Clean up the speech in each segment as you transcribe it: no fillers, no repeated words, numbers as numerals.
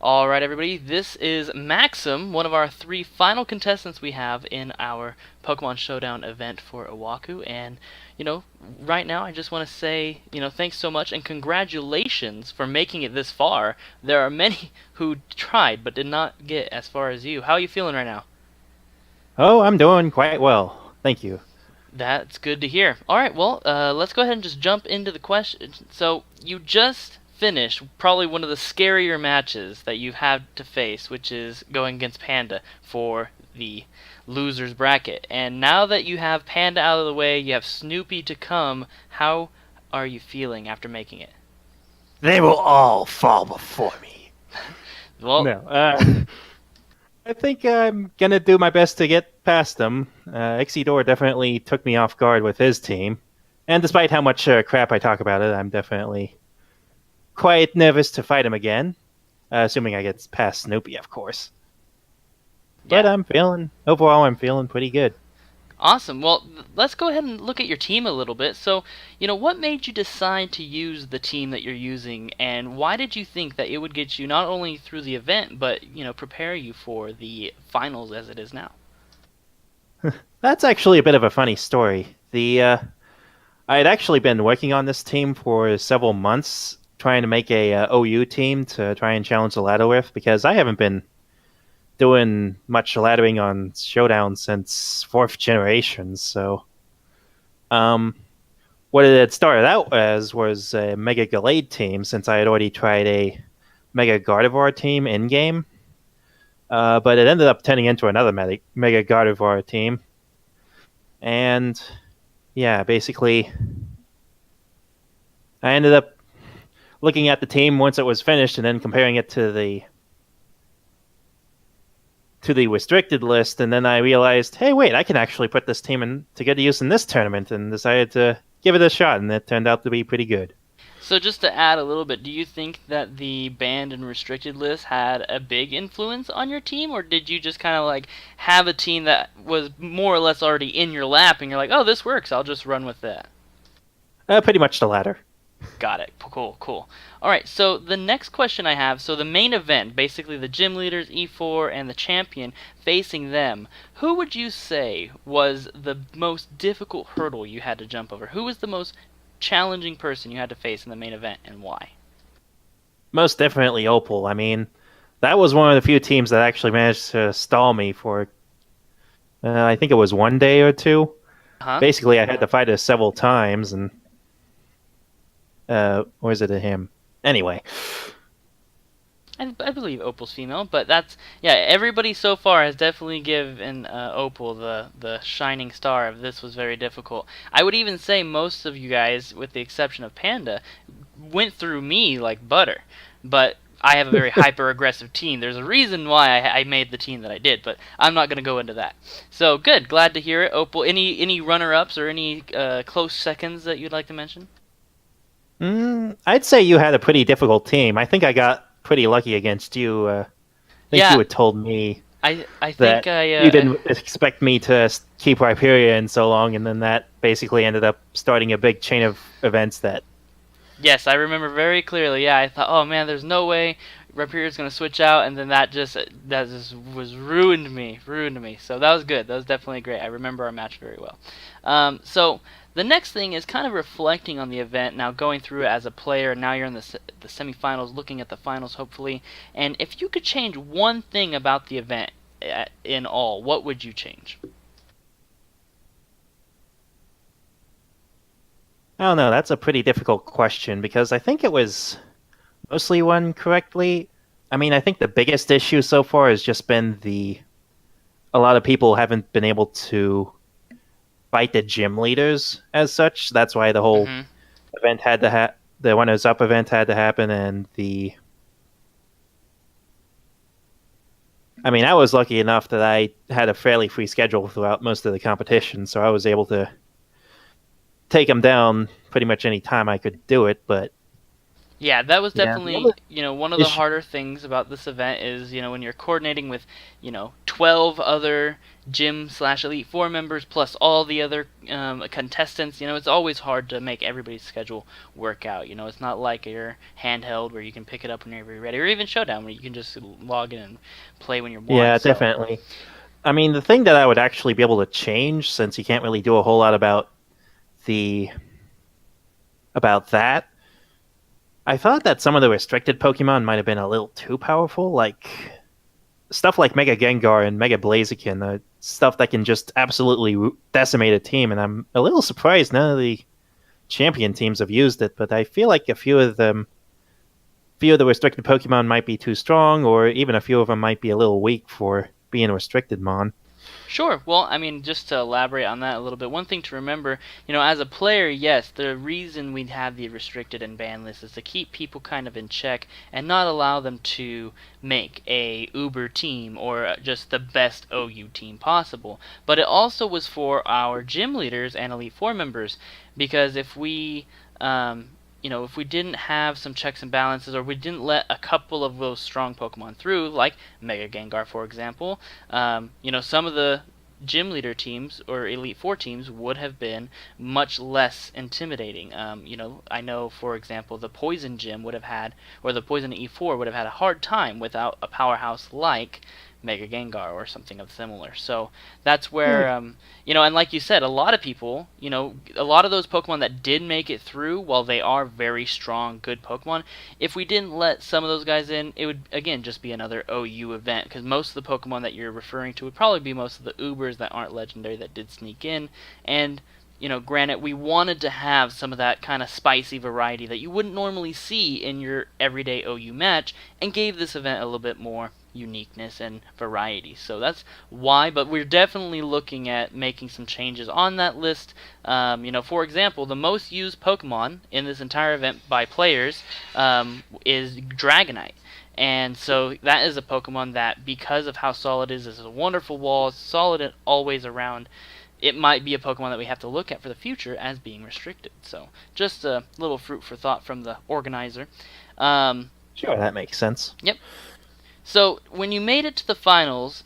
All right, everybody. This is Maxim, one of our three final contestants we have in our Pokemon Showdown event for Oahu. And, right now I just want to say, thanks so much and congratulations for making it this far. There are many who tried but did not get as far as you. How are you feeling right now? Oh, I'm doing quite well. Thank you. That's good to hear. All right, well, let's go ahead and just jump into the question. So, you just finished probably one of the scarier matches that you've had to face, which is going against Panda for the losers bracket. And now that you have Panda out of the way, you have Snoopy to come. How are you feeling after making it? They will all fall before me. Well, No, I think I'm gonna do my best to get past them. Exidor definitely took me off guard with his team, and despite how much crap I talk about it, I'm definitely quite nervous to fight him again. Assuming I get past Snoopy, of course. But yeah. I'm feeling pretty good. Awesome. Well, let's go ahead and look at your team a little bit. So, what made you decide to use the team that you're using, and why did you think that it would get you not only through the event, but, prepare you for the finals as it is now? That's actually a bit of a funny story. I had actually been working on this team for several months, trying to make a OU team to try and challenge the ladder with, because I haven't been doing much laddering on Showdown since fourth generation. So, um, what it had started out as was a Mega Gallade team, since I had already tried a Mega Gardevoir team in game. But it ended up turning into another Mega Gardevoir team, and yeah, basically, I ended up looking at the team once it was finished and then comparing it to the restricted list, and then I realized, hey, wait, I can actually put this team in to good use in this tournament, and decided to give it a shot, and it turned out to be pretty good. So, just to add a little bit, do you think that the banned and restricted list had a big influence on your team, or did you just kind of like have a team that was more or less already in your lap, and you're like, oh, this works, I'll just run with that? Pretty much the latter. Got it. Cool, cool. All right, so the next question I have, so the main event, basically the gym leaders, E4, and the champion facing them, who would you say was the most difficult hurdle you had to jump over? Who was the most challenging person you had to face in the main event, and why? Most definitely Opal. I mean, that was one of the few teams that actually managed to stall me for, I think it was one day or two. Huh? Basically, I had to fight it several times, and or is it a him? Anyway, I believe Opal's female, but that's yeah. Everybody so far has definitely given Opal the shining star of this was very difficult. I would even say most of you guys, with the exception of Panda, went through me like butter. But I have a very hyper aggressive team. There's a reason why I made the team that I did, but I'm not going to go into that. So good, glad to hear it, Opal. Any runner ups or any close seconds that you'd like to mention? I'd say you had a pretty difficult team. I think I got pretty lucky against you. I think you Yeah, had told me I think that you didn't expect me to keep Hyperia in so long, and then that basically ended up starting a big chain of events that. yes, I remember very clearly. Yeah, I thought, oh man, there's no way Rapier's gonna switch out, and then that just was ruined me. So that was good. That was definitely great. I remember our match very well. So the next thing is kind of reflecting on the event now, going through it as a player. Now you're in the semifinals, looking at the finals, hopefully. And if you could change one thing about the event in all, what would you change? I don't know. That's a pretty difficult question because I think it was mostly won correctly. I mean, I think the biggest issue so far has just been a lot of people haven't been able to fight the gym leaders as such. That's why the whole Hmm. event had to the runners up event had to happen, and I mean, I was lucky enough that I had a fairly free schedule throughout most of the competition, so I was able to take them down pretty much any time I could do it. But Yeah, that was Yeah, the definitely, other one of the issue. harder things about this event is, when you're coordinating with, 12 other gym slash Elite Four members plus all the other contestants. It's always hard to make everybody's schedule work out. It's not like your handheld where you can pick it up whenever you're ready, or even Showdown where you can just log in and play when you want. Yeah, So, definitely. I mean, the thing that I would actually be able to change, since you can't really do a whole lot the about that, I thought that some of the restricted Pokemon might have been a little too powerful, like stuff like Mega Gengar and Mega Blaziken, stuff that can just absolutely decimate a team. And I'm a little surprised none of the champion teams have used it, but I feel like few of the restricted Pokemon might be too strong, or even a few of them might be a little weak for being restricted mon. sure. Well, I mean, just to elaborate on that a little bit, one thing to remember, as a player, yes, the reason we have the restricted and ban list is to keep people kind of in check and not allow them to make a uber team or just the best OU team possible. But it also was for our gym leaders and Elite Four members, because if we didn't have some checks and balances, or we didn't let a couple of those strong Pokemon through, like Mega Gengar, for example, some of the gym leader teams or Elite Four teams would have been much less intimidating. I know, for example, the Poison Gym would have had, or the Poison E4 would have had a hard time without a powerhouse like Mega Gengar or something of similar. So that's where, and like you said, a lot of people, a lot of those Pokemon that did make it through, while they are very strong, good Pokemon, if we didn't let some of those guys in, it would, again, just be another OU event, because most of the Pokemon that you're referring to would probably be most of the Ubers that aren't legendary that did sneak in, and granted, we wanted to have some of that kind of spicy variety that you wouldn't normally see in your everyday OU match, and gave this event a little bit more uniqueness and variety. So that's why, but we're definitely looking at making some changes on that list. For example, the most used Pokemon in this entire event by players is Dragonite. And so that is a Pokemon that, because of how solid it is a wonderful wall, solid and always around, it might be a Pokemon that we have to look at for the future as being restricted. So just a little fruit for thought from the organizer. Sure, that makes sense. Yep. So when you made it to the finals,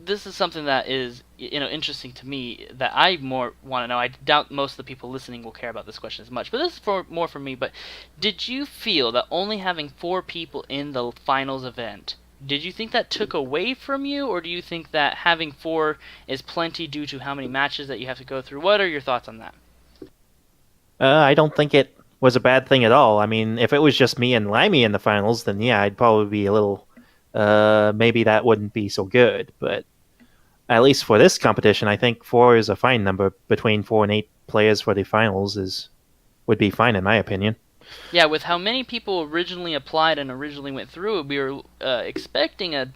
this is something that is interesting to me that I more want to know. I doubt most of the people listening will care about this question as much, but this is more for me. But did you feel that only having 4 people in the finals event, did you think that took away from you, or do you think that having 4 is plenty due to how many matches that you have to go through? What are your thoughts on that? I don't think it was a bad thing at all. I mean, if it was just me and Limey in the finals, then yeah, I'd probably be a little. Maybe that wouldn't be so good. But at least for this competition, I think 4 is a fine number. Between 4 and 8 players for the finals would be fine in my opinion. Yeah, with how many people originally applied and originally went through, we were expecting a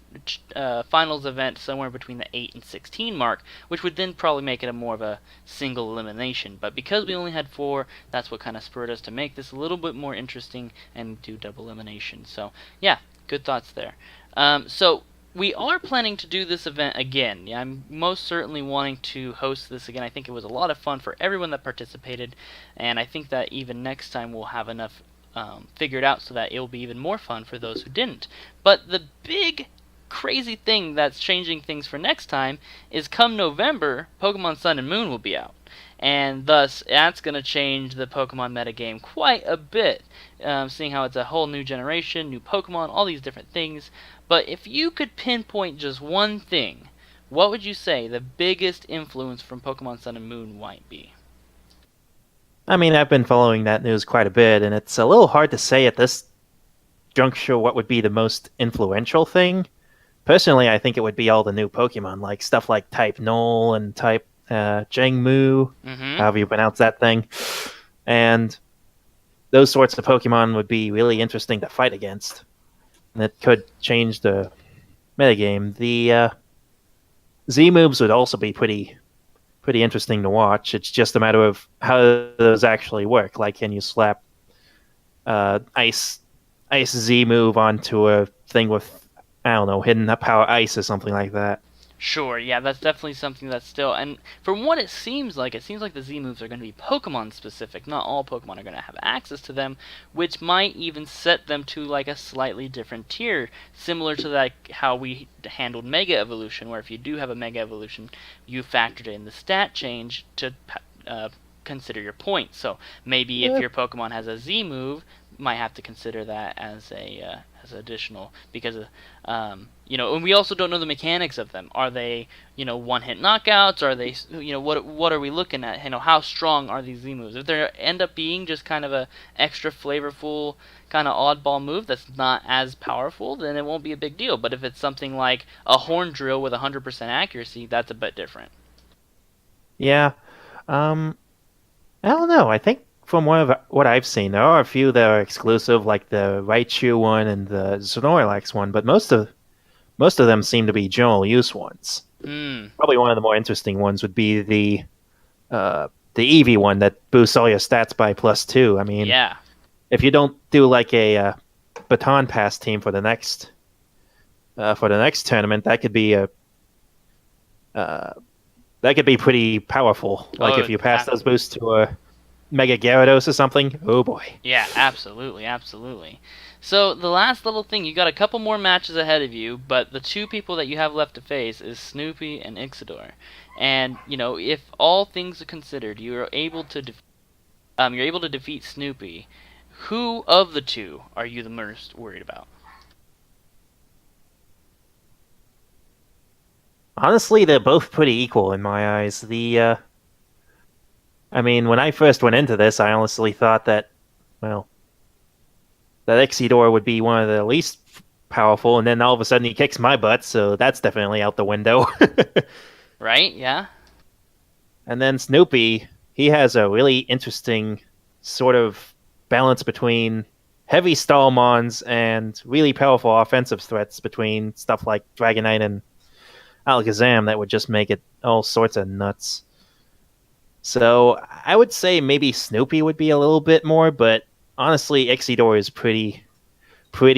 finals event somewhere between the 8 and 16 mark, which would then probably make it a more of a single elimination. But because we only had 4, that's what kind of spurred us to make this a little bit more interesting and do double elimination. So, yeah, good thoughts there. So we are planning to do this event again. Yeah, I'm most certainly wanting to host this again. I think it was a lot of fun for everyone that participated, and I think that even next time we'll have enough figured out so that it'll be even more fun for those who didn't. But the big crazy thing that's changing things for next time is come November, Pokemon Sun and Moon will be out. And thus, that's going to change the Pokemon metagame quite a bit, seeing how it's a whole new generation, new Pokemon, all these different things. But if you could pinpoint just one thing, what would you say the biggest influence from Pokemon Sun and Moon might be? I mean, I've been following that news quite a bit, and it's a little hard to say at this juncture what would be the most influential thing. Personally, I think it would be all the new Pokemon, like stuff like Type Null and Type Jangmu, Mm-hmm. however you pronounce that thing. And those sorts of Pokemon would be really interesting to fight against. And it could change the metagame. The Z moves would also be pretty interesting to watch. It's just a matter of how those actually work. Like, can you slap ice Z move onto a thing with, I don't know, hidden power ice or something like that? Sure, yeah, that's definitely something that's still, and from what it seems like the Z moves are going to be Pokemon specific. Not all Pokemon are going to have access to them, which might even set them to like a slightly different tier, similar to like how we handled Mega Evolution, where if you do have a Mega Evolution, you factored in the stat change to consider your points. So maybe if Yeah. your Pokemon has a Z move, might have to consider that as additional because and we also don't know the mechanics of them. Are they one hit knockouts? Are they what are we looking at? How strong are these Z moves? If they end up being just kind of a extra flavorful kind of oddball move that's not as powerful, then it won't be a big deal. But if it's something like a horn drill with 100% accuracy, that's a bit different. Yeah. Um, I don't know. I think from what I've seen, there are a few that are exclusive, like the Raichu one and the Snorlax one, but most of them seem to be general use ones. Hmm. Probably one of the more interesting ones would be the Eevee one that boosts all your stats by +2. I mean, Yeah. if you don't do like a baton pass team for the next tournament, uh, that could be pretty powerful. Like Oh, if you pass those boosts to a Mega Gyarados or something. Oh boy. yeah, absolutely, absolutely. So the last little thing, you got a couple more matches ahead of you, but the two people that you have left to face is Snoopy and Ixidor. And if all things are considered, you're able to defeat Snoopy. Who of the two are you the most worried about? Honestly, they're both pretty equal in my eyes. I mean, when I first went into this, I honestly thought that, well, that Exidor would be one of the least powerful, and then all of a sudden he kicks my butt, so that's definitely out the window. Right? Yeah. And then Snoopy, he has a really interesting sort of balance between heavy Stallmons and really powerful offensive threats between stuff like Dragonite and Alakazam that would just make it all sorts of nuts. So I would say maybe Snoopy would be a little bit more, but honestly, Exidor is pretty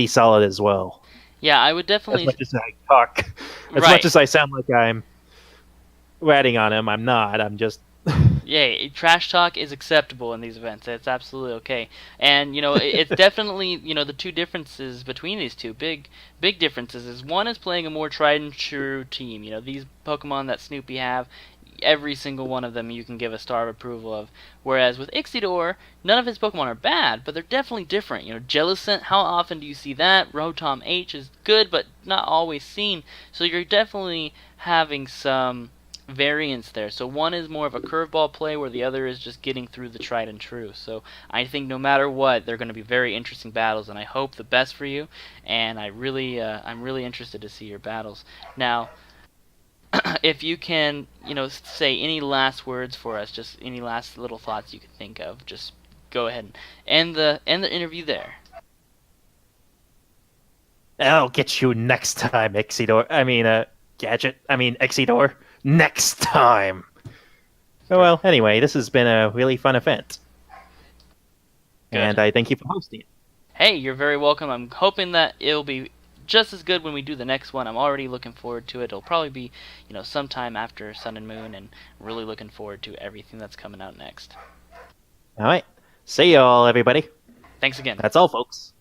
solid as well. Yeah, I would As definitely. much as I talk, as much Right. as I sound like I'm ratting on him, I'm not. I'm just Yeah, trash talk is acceptable in these events. It's absolutely okay. And it's definitely the two differences between these two big differences is one is playing a more tried and true team. These Pokemon that Snoopy have, every single one of them you can give a star of approval of. Whereas with Ixidor, none of his Pokemon are bad, but they're definitely different. Jellicent, how often do you see that? Rotom H is good, but not always seen. So you're definitely having some variance there. So one is more of a curveball play where the other is just getting through the tried and true. So I think no matter what, they're going to be very interesting battles, and I hope the best for you. And I'm really interested to see your battles. Now, if you can, say any last words for us, just any last little thoughts you can think of, just go ahead and end the interview there. I'll get you next time, Exidor. I mean, Gadget. I mean, Exidor. Next time. Oh, well, anyway, this has been a really fun event, and Good. I thank you for hosting it. Hey, you're very welcome. I'm hoping that it'll be just as good when we do the next one. I'm already looking forward to it. It'll probably be, sometime after Sun and Moon, and really looking forward to everything that's coming out next. All right. See y'all, everybody. Thanks again. That's all, folks.